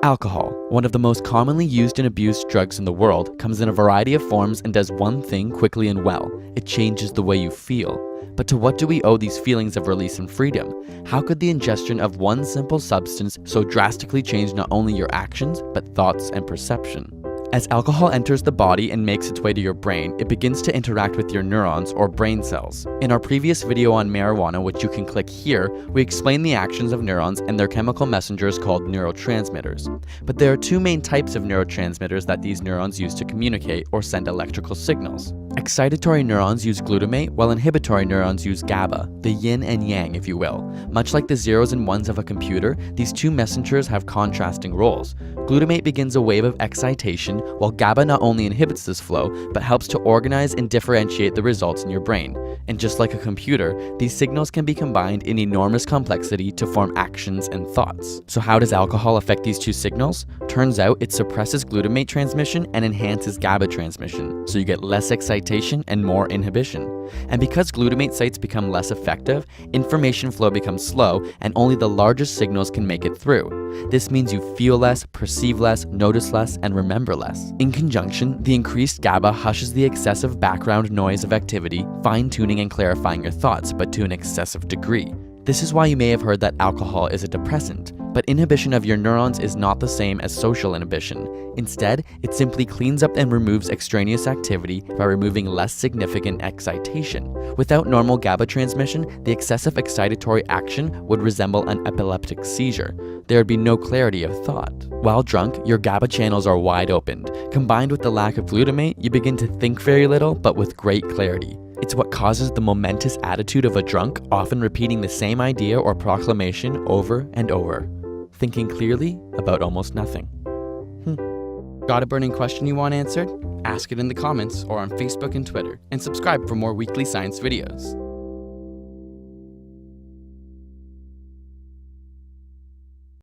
Alcohol, one of the most commonly used and abused drugs in the world, comes in a variety of forms and does one thing quickly and well: it changes the way you feel. But to what do we owe these feelings of release and freedom? How could the ingestion of one simple substance so drastically change not only your actions, but thoughts and perception? As alcohol enters the body and makes its way to your brain, it begins to interact with your neurons or brain cells. In our previous video on marijuana, which you can click here, we explain the actions of neurons and their chemical messengers called neurotransmitters. But there are two main types of neurotransmitters that these neurons use to communicate or send electrical signals. Excitatory neurons use glutamate, while inhibitory neurons use GABA, the yin and yang, if you will. Much like the zeros and ones of a computer, these two messengers have contrasting roles. Glutamate begins a wave of excitation, while GABA not only inhibits this flow, but helps to organize and differentiate the results in your brain. And just like a computer, these signals can be combined in enormous complexity to form actions and thoughts. So how does alcohol affect these two signals? Turns out it suppresses glutamate transmission and enhances GABA transmission, so you get less excitation and more inhibition. And because glutamate sites become less effective, information flow becomes slow and only the largest signals can make it through. This means you feel less, perceive less, notice less, and remember less. In conjunction, the increased GABA hushes the excessive background noise of activity, fine-tuning and clarifying your thoughts, but to an excessive degree. This is why you may have heard that alcohol is a depressant, but inhibition of your neurons is not the same as social inhibition. Instead, it simply cleans up and removes extraneous activity by removing less significant excitation. Without normal GABA transmission, the excessive excitatory action would resemble an epileptic seizure. There would be no clarity of thought. While drunk, your GABA channels are wide opened. Combined with the lack of glutamate, you begin to think very little, but with great clarity. It's what causes the momentous attitude of a drunk, often repeating the same idea or proclamation over and over, thinking clearly about almost nothing. Got a burning question you want answered? Ask it in the comments or on Facebook and Twitter, and subscribe for more weekly science videos.